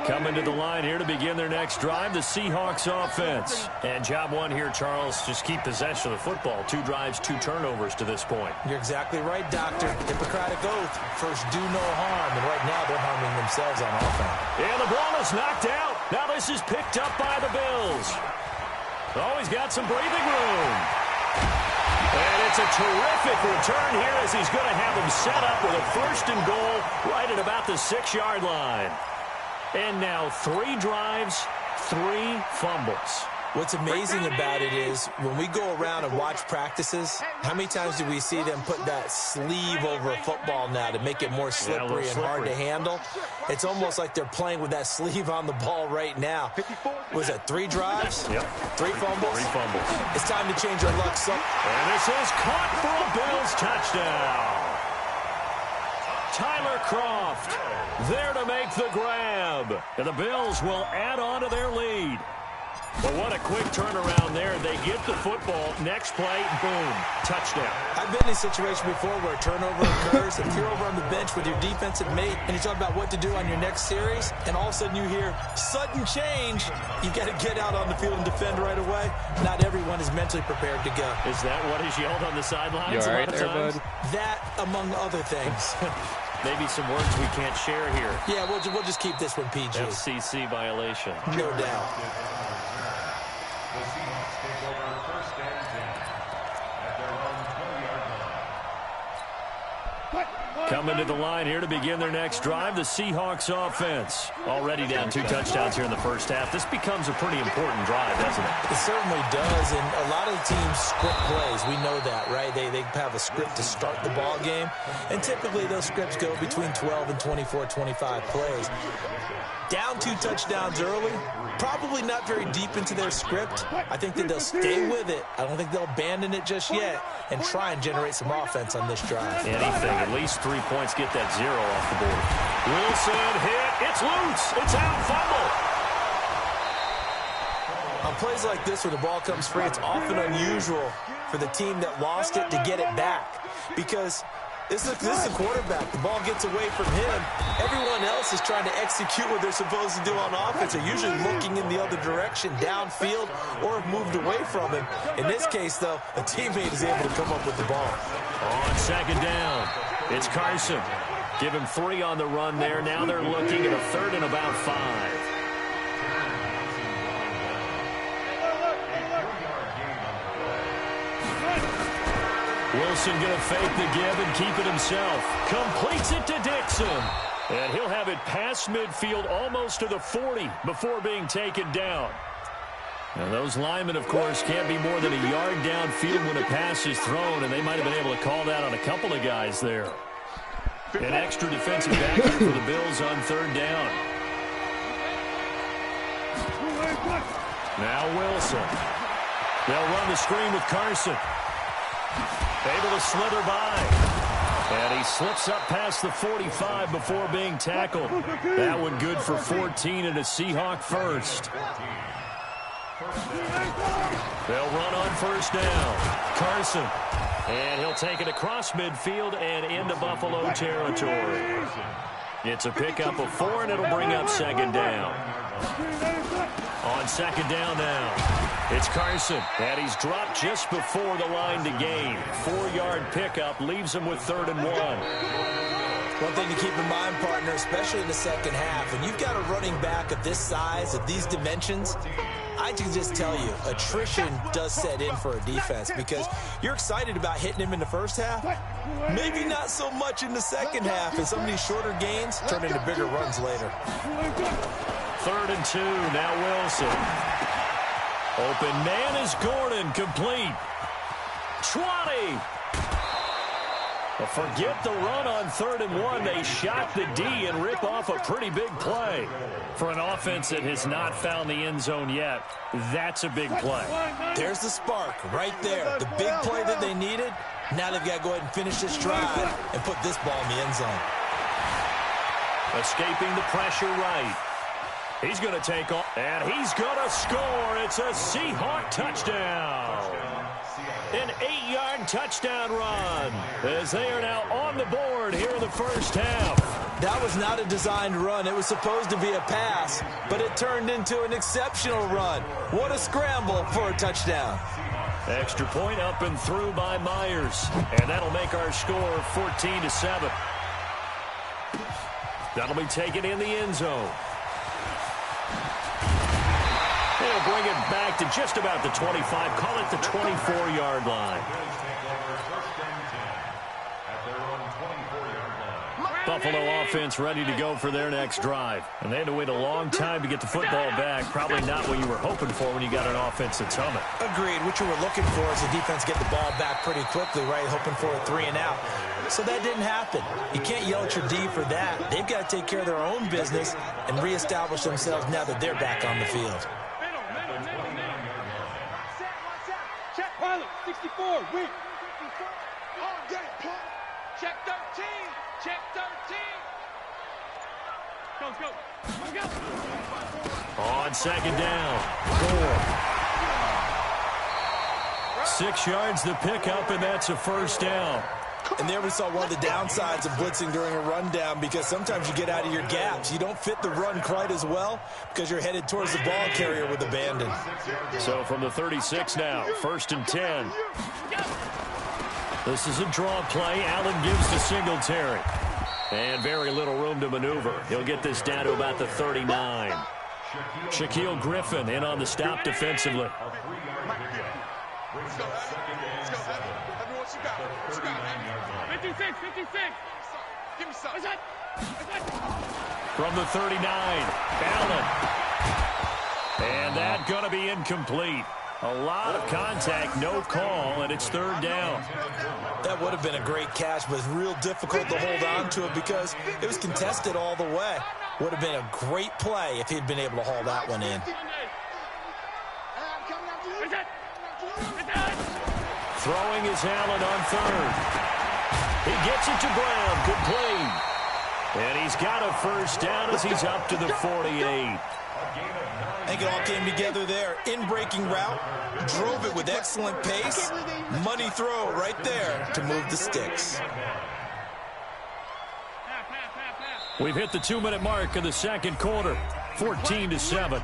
Coming to the line here to begin their next drive, the Seahawks offense. And job one here, Charles, just keep possession of the football. 2 drives, 2 turnovers to this point. You're exactly right, Doctor. Hippocratic oath. First, do no harm. And right now, they're harming themselves on offense. And the ball is knocked out. Now this is picked up by the Bills. Oh, he's got some breathing room. And it's a terrific return here as he's going to have him set up with a 1st and goal right at about the 6-yard line. And now 3 drives, 3 fumbles. What's amazing about it is when we go around and watch practices, how many times do we see them put that sleeve over a football now to make it more slippery and hard to handle? It's almost like they're playing with that sleeve on the ball right now. Was it 3 drives? Yep. 3 fumbles? 3 fumbles. It's time to change our luck. And this is caught for a Bills touchdown. Tyler Kroft there to make the grab. And the Bills will add on to their lead. But what a quick turnaround there. They get the football. Next play, boom, touchdown. I've been in a situation before where a turnover occurs. If you're over on the bench with your defensive mate and you're talking about what to do on your next series, and all of a sudden you hear sudden change, you've got to get out on the field and defend right away. Not everyone is mentally prepared to go. Is that what is yelled on the sidelines? You all right there, bud? That, among other things. Maybe some words we can't share here. Yeah, we'll just keep this one PG. FCC violation. No doubt. The Seahawks take over 1st and 10 at their own 20-yard line. Coming to the line here to begin their next drive, the Seahawks offense. Already down 2 touchdowns here in the first half. This becomes a pretty important drive, doesn't it? It certainly does, and a lot of the teams script plays. We know that, right? They have a script to start the ball game, and typically those scripts go between 12 and 24, 25 plays. Down 2 touchdowns early, probably not very deep into their script. I think that they'll stay with it. I don't think they'll abandon it just yet and try and generate some offense on this drive. Anything, at least 3 points, get that 0 off the board. Wilson hit, it's loose, it's out, fumble. On plays like this where the ball comes free, it's often unusual for the team that lost it to get it back because this is a quarterback. The ball gets away from him. Everyone else is trying to execute what they're supposed to do on offense. They're usually looking in the other direction, downfield, or have moved away from him. In this case, though, a teammate is able to come up with the ball. On 2nd down, it's Carson. Give him 3 on the run there. Now they're looking at a 3rd and about 5. Wilson going to fake the give and keep it himself. Completes it to Dixon. And he'll have it past midfield almost to the 40 before being taken down. Now those linemen, of course, can't be more than a yard downfield when a pass is thrown, and they might have been able to call that on a couple of guys there. An extra defensive back here for the Bills on 3rd down. Now Wilson. They'll run the screen with Carson. Able to slither by. And he slips up past the 45 before being tackled. That one good for 14 and a Seahawk 1st. They'll run on 1st down. Carson. And he'll take it across midfield and into Buffalo territory. It's a pickup of 4, and it'll bring up 2nd down. On 2nd down now, it's Carson, and he's dropped just before the line to gain. 4-yard pickup leaves him with 3rd and 1. One thing to keep in mind, partner, especially in the second half, when you've got a running back of this size, of these dimensions, I can just tell you, attrition does set in for a defense because you're excited about hitting him in the first half. Maybe not so much in the second half, and some of these shorter gains turn into bigger runs later. 3rd and 2, now Wilson. Open man is Gordon, complete. 20. Well, forget the run on 3rd and 1. They shot the D and rip off a pretty big play. For an offense that has not found the end zone yet, that's a big play. There's the spark right there. The big play that they needed. Now they've got to go ahead and finish this drive and put this ball in the end zone. Escaping the pressure right. He's going to take off, and he's going to score. It's a Seahawk touchdown. An 8-yard touchdown run as they are now on the board here in the first half. That was not a designed run. It was supposed to be a pass, but it turned into an exceptional run. What a scramble for a touchdown. Extra point up and through by Myers. And that'll make our score 14-7. That'll be taken in the end zone. They'll bring it back to just about the 25. Call it the 24-yard line. Buffalo offense ready to go for their next drive. And they had to wait a long time to get the football back. Probably not what you were hoping for when you got an offense that's humming. Agreed. What you were looking for is the defense get the ball back pretty quickly, right? Hoping for a 3-and-out. So that didn't happen. You can't yell at your D for that. They've got to take care of their own business and reestablish themselves now that they're back on the field. Check pilot, 64, weak. Check 13, check 13. Go, go, go, go. On second down, Gore. 6 yards the pickup, and that's a first down. And there we saw one of the downsides of blitzing during a rundown, because sometimes you get out of your gaps. You don't fit the run quite as well because you're headed towards the ball carrier with abandon. So from the 36 now, 1st and 10. This is a draw play. Allen gives to Singletary. And very little room to maneuver. He'll get this down to about the 39. Shaquille Griffin in on the stop defensively. Let's go. Everyone, what you got? What you got? 56. Give me some. From the 39, Allen. And that going to be incomplete. A lot of contact, no call, and it's 3rd down. That would have been a great catch, but it's real difficult to hold on to it because it was contested all the way. Would have been a great play if he'd been able to haul that one in. Throwing is Allen on 3rd. He gets it to Brown, complete. And he's got a first down as he's up to the 48. I think it all came together there. In-breaking route, drove it with excellent pace. Money throw right there to move the sticks. We've hit the 2-minute mark of the second quarter. 14-7.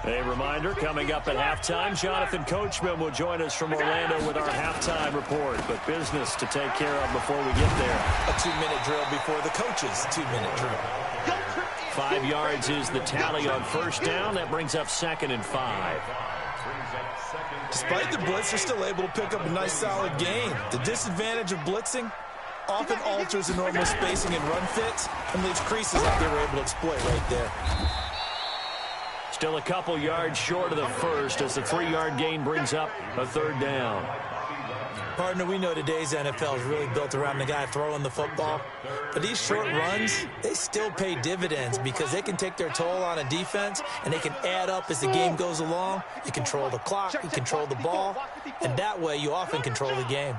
A reminder, coming up at halftime, Jonathan Coachman will join us from Orlando with our halftime report. But business to take care of before we get there. A 2-minute drill before the coach's 2-minute drill. 5 yards is the tally on first down. That brings up 2nd and 5. Despite the blitz, they're still able to pick up a nice, solid gain. The disadvantage of blitzing often alters the normal spacing and run fits and leaves creases like they were able to exploit right there. Still a couple yards short of the first as the 3-yard gain brings up a 3rd down. Partner, we know today's NFL is really built around the guy throwing the football. But these short runs, they still pay dividends because they can take their toll on a defense and they can add up as the game goes along. You control the clock, you control the ball, and that way you often control the game.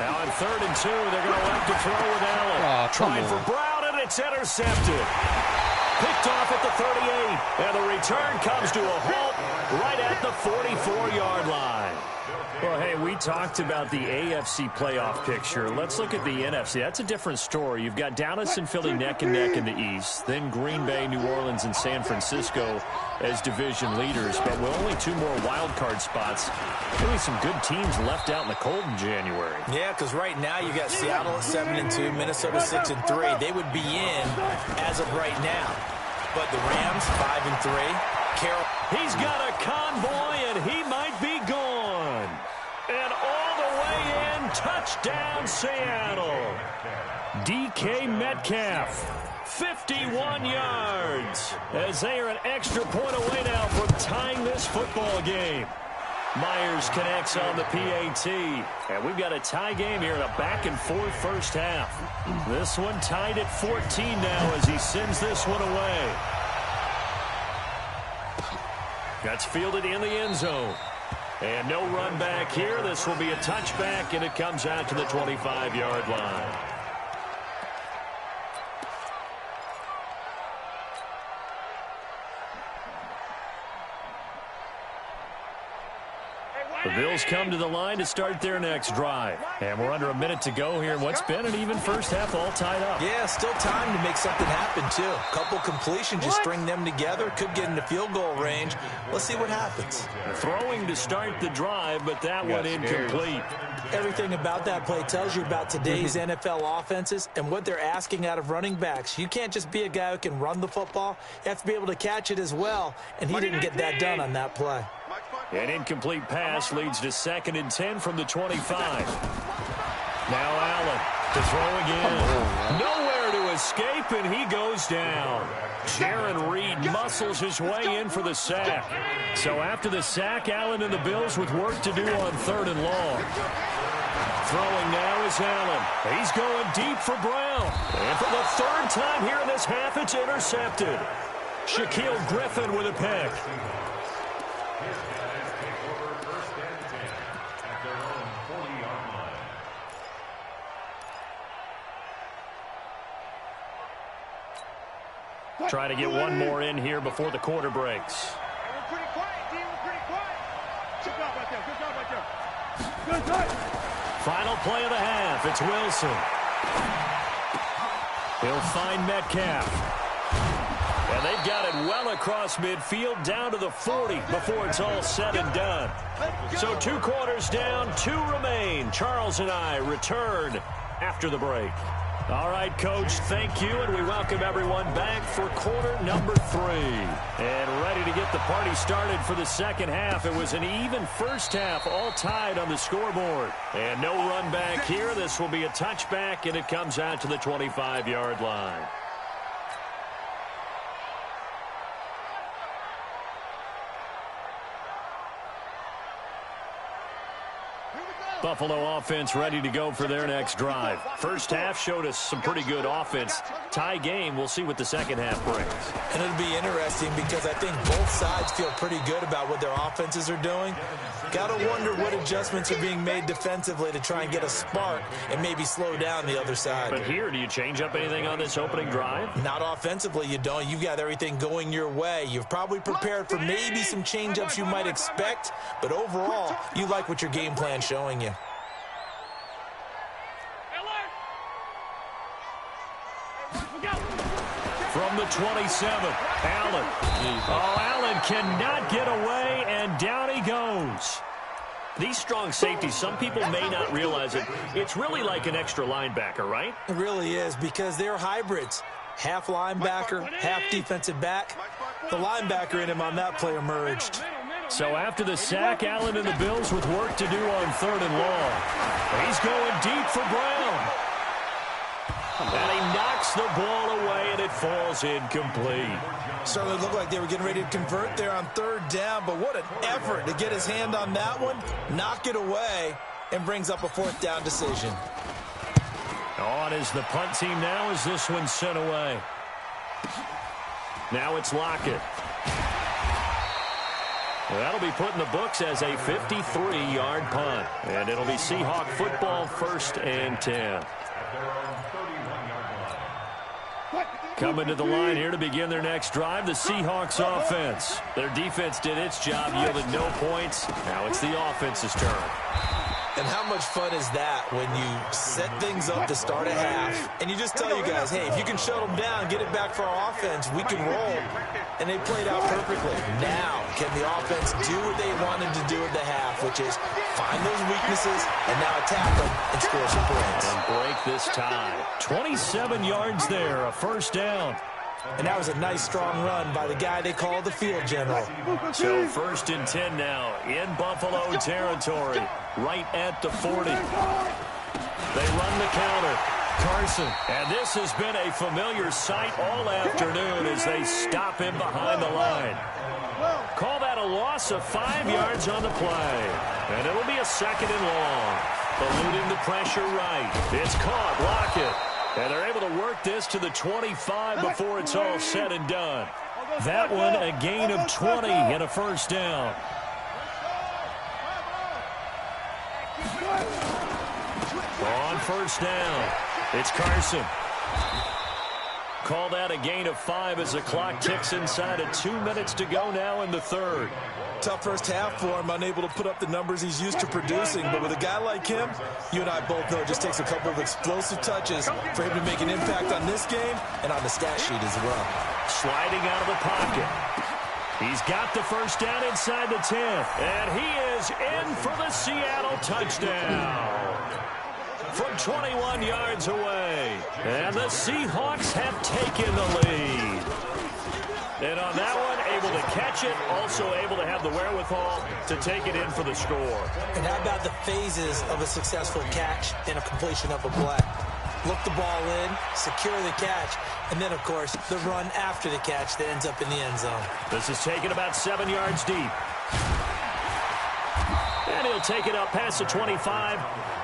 Now on 3rd and 2, they're going to have to throw with Allen. Trying for Brown, and it's intercepted. Picked off at the 38, and the return comes to a halt right at the 44-yard line. Well, hey, we talked about the AFC playoff picture. Let's look at the NFC. That's a different story. You've got Dallas and Philly neck and neck in the East, then Green Bay, New Orleans, and San Francisco as division leaders, but with only 2 more wild card spots. Really some good teams left out in the cold in January. Yeah, because right now you got Seattle at 7-2, Minnesota 6-3. They would be in as of right now. But the Rams 5-3. Carroll. He's got a convoy, and he might be gone. And all the way in, touchdown Seattle. DK Metcalf. 51 yards as they are an extra point away now from tying this football game. Myers connects on the PAT. And we've got a tie game here in a back-and-forth first half. This one tied at 14 now as he sends this one away. That's fielded in the end zone. And no run back here. This will be a touchback, and it comes out to the 25-yard line. The Bills come to the line to start their next drive. And we're under a minute to go here in what's been an even first half, all tied up. Yeah, still time to make something happen, too. A couple completions, just string them together. Could get into field goal range. Let's see what happens. Throwing to start the drive, but that one incomplete. Everything about that play tells you about today's NFL offenses and what they're asking out of running backs. You can't just be a guy who can run the football. You have to be able to catch it as well, and he didn't get that done on that play. An incomplete pass leads to 2nd and 10 from the 25. Now Allen to throw again. Nowhere to escape, and he goes down. Jaron Reed muscles his way in for the sack. So after the sack, Allen and the Bills with work to do on 3rd and long. Throwing now is Allen. He's going deep for Brown. And for the 3rd time here in this half, it's intercepted. Shaquille Griffin with a pick. Trying to get one more in here before the quarter breaks. We're pretty quiet, D. We're pretty quiet. Good job right there. Good job right there. Good job. Final play of the half. It's Wilson. He'll find Metcalf. And they've got it well across midfield down to the 40 before it's all said and done. So 2 quarters down, 2 remain. Charles and I return after the break. All right, Coach, thank you, and we welcome everyone back for quarter number 3. And ready to get the party started for the second half. It was an even first half, all tied on the scoreboard. And no run back here. This will be a touchback, and it comes out to the 25-yard line. Buffalo offense ready to go for their next drive. First half showed us some pretty good offense. Tie game, we'll see what the second half brings. And it'll be interesting because I think both sides feel pretty good about what their offenses are doing. Got to wonder what adjustments are being made defensively to try and get a spark and maybe slow down the other side. But here, do you change up anything on this opening drive? Not offensively, you don't. You've got everything going your way. You've probably prepared for maybe some change-ups you might expect, but overall, you like what your game plan's showing you. From the 27, Allen. Oh, Allen cannot get away, and down he goes. These strong safeties, some people may not realize it. It's really like an extra linebacker, right? It really is, because they're hybrids. Half linebacker, half defensive back. The linebacker in him on that play emerged. So after the sack, Allen and the Bills with work to do on 3rd and long. He's going deep for Brown. And he knocks the ball away, and it falls incomplete. Certainly looked like they were getting ready to convert there on 3rd down, but what an effort to get his hand on that one, knock it away, and brings up a 4th down decision. On is the punt team now as this one's sent away. Now it's Lockett. Well, that'll be put in the books as a 53-yard punt. And it'll be Seahawk football, 1st and 10. Coming to the line here to begin their next drive, the Seahawks offense. Their defense did its job, yielded no points. Now it's the offense's turn. And how much fun is that when you set things up to start a half, and you just tell you guys, hey, if you can shut them down, get it back for our offense, we can roll. And they played out perfectly. Now, can the offense do what they wanted to do at the half, which is find those weaknesses and now attack them and score some points. And break this tie. 27 yards there, a 1st down. And that was a nice, strong run by the guy they call the field general. So 1st and 10 now in Buffalo territory, right at the 40. They run the counter. Carson. And this has been a familiar sight all afternoon as they stop him behind the line. Call that a loss of 5 yards on the play. And it'll be a 2nd and long. Eluding the pressure right. It's caught. Lockett. And they're able to work this to the 25 before it's all said and done. That one a gain of 20 and a 1st down. On 1st down, it's Carson. Call that a gain of 5 as the clock ticks inside of 2 minutes to go now in the 3rd. Tough first half for him, unable to put up the numbers he's used to producing. But with a guy like him, you and I both know it just takes a couple of explosive touches for him to make an impact on this game and on the stat sheet as well. Sliding out of the pocket. He's got the first down inside the 10. And he is in for the Seattle touchdown. From 21 yards away. And the Seahawks have taken the lead. And on that one, able to catch it, also able to have the wherewithal to take it in for the score. And how about the phases of a successful catch and a completion of a play? Look the ball in, secure the catch, and then, of course, the run after the catch that ends up in the end zone. This is taken about 7 yards deep. And he'll take it up past the 25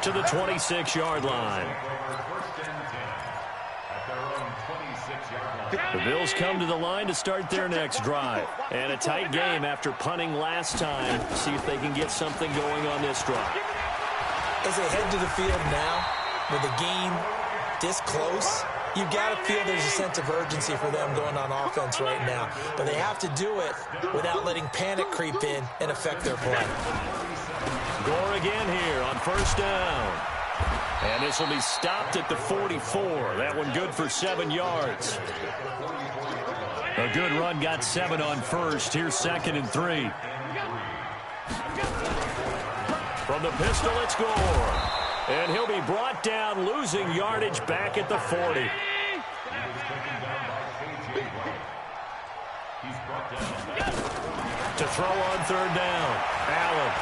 to the 26-yard line. The Bills come to the line to start their next drive. And a tight game after punting last time. See if they can get something going on this drive. As they head to the field now, with the game this close, you've got to feel there's a sense of urgency for them going on offense right now. But they have to do it without letting panic creep in and affect their play. Gore again here on first down. And this will be stopped at the 44. That one good for 7 yards. A good run got 7 on first. Here's 2nd and 3. From the pistol, it's Gore. And he'll be brought down, losing yardage back at the 40. To throw on 3rd down, Allen.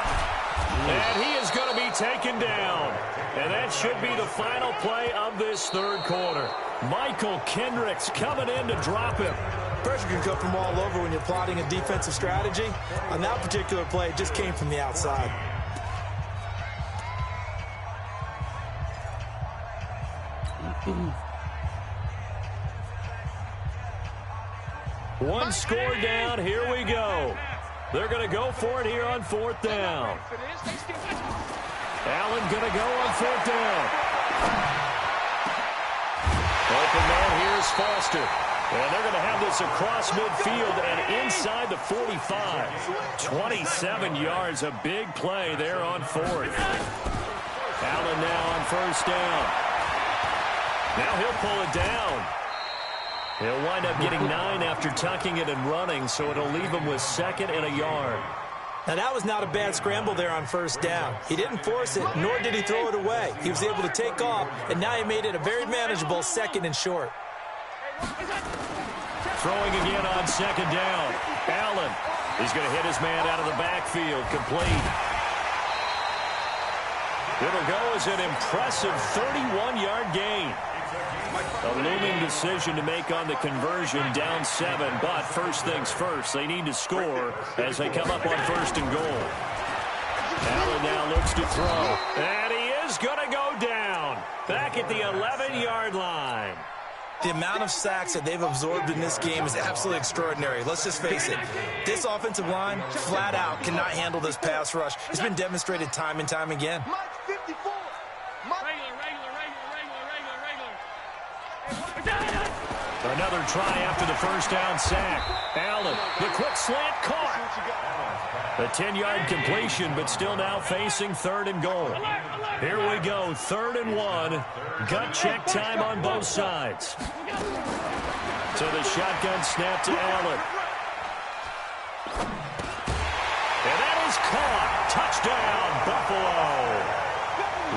And he is going to be taken down. And that should be the final play of this 3rd quarter. Michael Kendricks coming in to drop him. Pressure can come from all over when you're plotting a defensive strategy. On that particular play, it just came from the outside. One score down. Here we go. They're going to go for it here on 4th down. Allen going to go on 4th down. Open man here is Foster. And they're going to have this across midfield and inside the 45. 27 yards, a big play there on 4th. Allen now on 1st down. Now he'll pull it down. He'll wind up getting 9 after tucking it and running, so it'll leave him with 2nd and a yard. Now, that was not a bad scramble there on 1st down. He didn't force it, nor did he throw it away. He was able to take off, and now he made it a very manageable 2nd and short. Throwing again on 2nd down. Allen. He's going to hit his man out of the backfield. Complete. It'll go as an impressive 31-yard gain. A looming decision to make on the conversion, down 7. But first things first, they need to score as they come up on 1st and goal. Allen now looks to throw. And he is going to go down. Back at the 11-yard line. The amount of sacks that they've absorbed in this game is absolutely extraordinary. Let's just face it. This offensive line, flat out, cannot handle this pass rush. It's been demonstrated time and time again. Another try after the 1st down sack. Allen, the quick slant caught. A 10-yard completion, but still now facing 3rd and goal. Here we go, 3rd and 1. Gut check time on both sides. So the shotgun snap to Allen. And that is caught. Touchdown, Buffalo.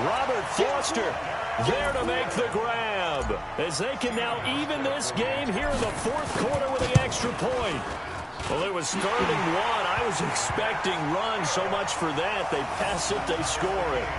Robert Foster there to make the grab, as they can now even this game here in the 4th quarter with the extra point. Well, it was 3rd and 1. I was expecting run, so much for that. They pass it, they score it.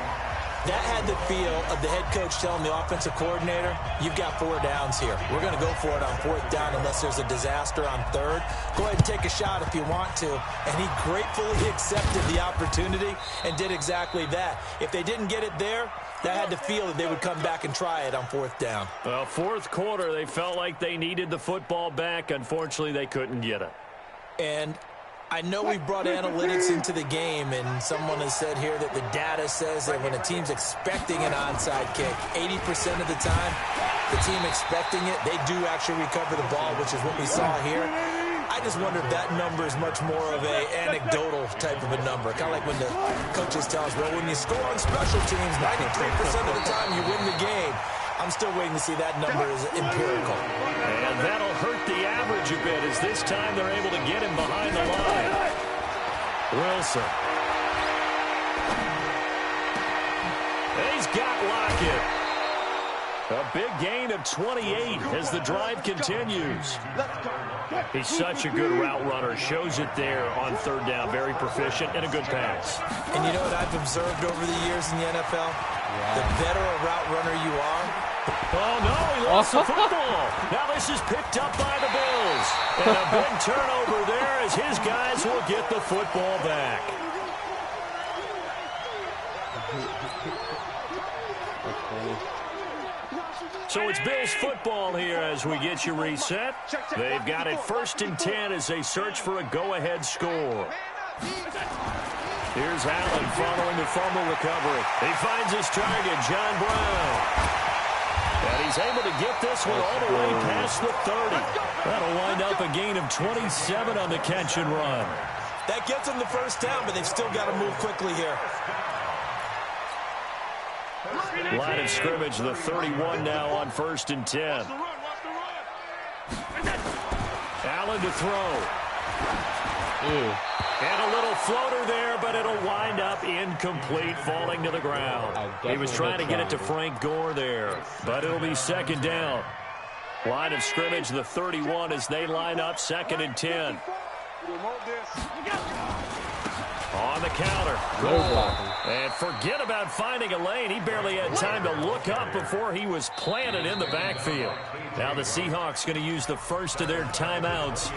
That had the feel of the head coach telling the offensive coordinator, you've got 4 downs here. We're going to go for it on 4th down unless there's a disaster on 3rd. Go ahead and take a shot if you want to. And he gratefully accepted the opportunity and did exactly that. If they didn't get it there, that had the feel that they would come back and try it on 4th down. 4th quarter, they felt like they needed the football back. Unfortunately, they couldn't get it. And I know we've brought analytics into the game, and someone has said here that the data says that when a team's expecting an onside kick, 80% of the time, the team expecting it, they do actually recover the ball, which is what we saw here. I just wonder if that number is much more of a anecdotal type of a number. Kind of like when the coaches tell us, well, when you score on special teams, 93% of the time you win the game. I'm still waiting to see that number is empirical. And that'll hurt the average a bit as this time they're able to get him behind the line. Wilson. He's got Lockett. A big gain of 28 as the drive continues. He's such a good route runner. Shows it there on third down. Very proficient and a good pass. And you know what I've observed over the years in the NFL? The better a route runner you are. Oh, no, he lost the football. Now this is picked up by the Bills. And a big turnover there as his guys will get the football back. So it's Bills football here as we get you reset. They've got it 1st and 10 as they search for a go-ahead score. Here's Allen following the fumble recovery. He finds his target, John Brown. And he's able to get this one all the way past the 30. That'll wind up a gain of 27 on the catch and run. That gets them the first down, but they've still got to move quickly here. Line of scrimmage, the 31 now on 1st and 10. Allen to throw. And a little floater there, but it'll wind up incomplete, falling to the ground. He was trying to get it to Frank Gore there, but it'll be 2nd down. Line of scrimmage, the 31 as they line up 2nd and 10. On the counter. And forget about finding a lane. He barely had time to look up before he was planted in the backfield. Now the Seahawks going to use the first of their timeouts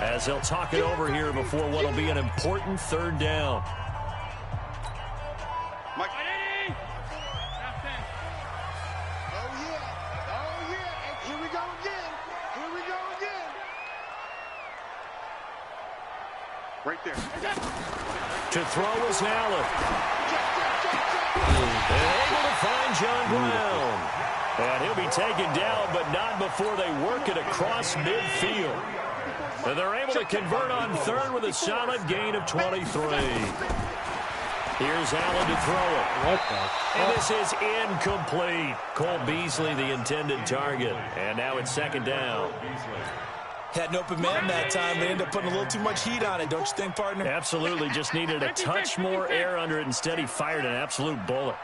as they'll talk it over here before what will be an important 3rd down. Mike. Oh, yeah. And here we go again. Right there. To throw is Allen. And able to find John Brown. And he'll be taken down, but not before they work it across midfield. And they're able to convert on 3rd with a solid gain of 23. Here's Allen to throw it. And this is incomplete. Cole Beasley, the intended target. And now it's 2nd down. Had an open man that time. They ended up putting a little too much heat on it, don't you think, partner? Absolutely. Just needed a touch more air under it. Instead, he fired an absolute bullet.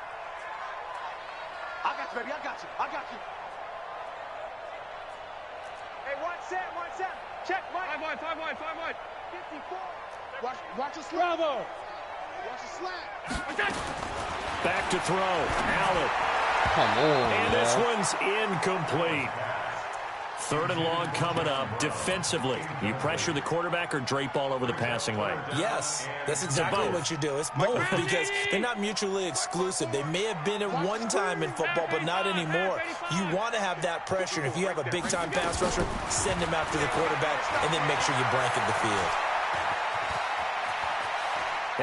I got you, baby. I got you. Hey, one set. Check, Mike. 5 wide. 54. Watch your slant. Bravo. Watch your slant. Back to throw. Allen. Come on, and this one's incomplete. 3rd and long coming up. Defensively, you pressure the quarterback or drape all over the passing lane? Yes, that's exactly what you do. It's both because they're not mutually exclusive. They may have been at one time in football, but not anymore. You want to have that pressure. And if you have a big-time pass rusher, send him after the quarterback and then make sure you blanket the field.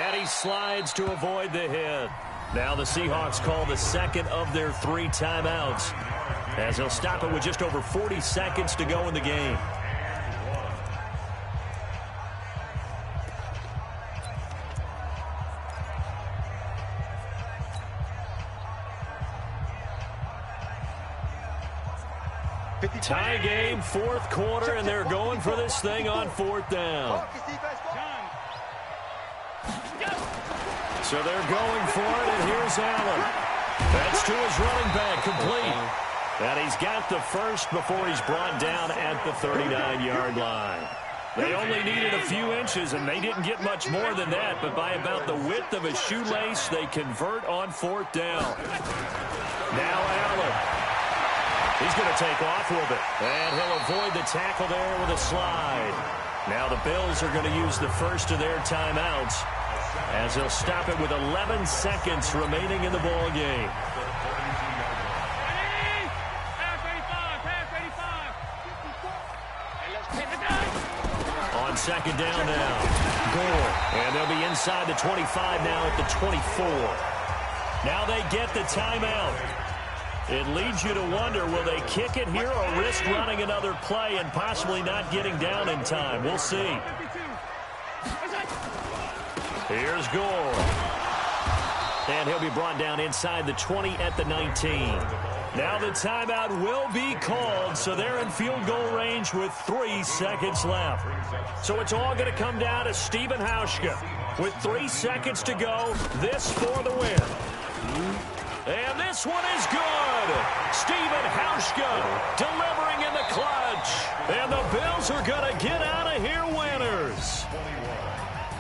And he slides to avoid the hit. Now the Seahawks call the 2nd of their 3 timeouts, as they'll stop it with just over 40 seconds to go in the game. Tie game, 4th quarter, and they're going for this thing on 4th down. So they're going for it, and here's Allen. That's to his running back, complete. And he's got the first before he's brought down at the 39-yard line. They only needed a few inches, and they didn't get much more than that, but by about the width of a shoelace, they convert on 4th down. Now Allen. He's going to take off with it, and he'll avoid the tackle there with a slide. Now the Bills are going to use the first of their timeouts, as they'll stop it with 11 seconds remaining in the ball game. On 2nd down now, Gore, and they'll be inside the 25 now at the 24. Now they get the timeout. It leads you to wonder, will they kick it here or risk running another play and possibly not getting down in time? We'll see. Here's Gore. And he'll be brought down inside the 20 at the 19. Now the timeout will be called, so they're in field goal range with 3 seconds left. So it's all going to come down to Stephen Hauschka. With 3 seconds to go, this for the win. And this one is good. Stephen Hauschka delivering in the clutch. And the Bills are going to get out of here winners.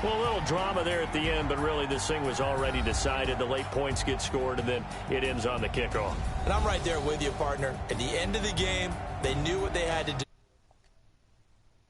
Well, a little drama there at the end, but really this thing was already decided. The late points get scored, and then it ends on the kickoff. And I'm right there with you, partner. At the end of the game, they knew what they had to do.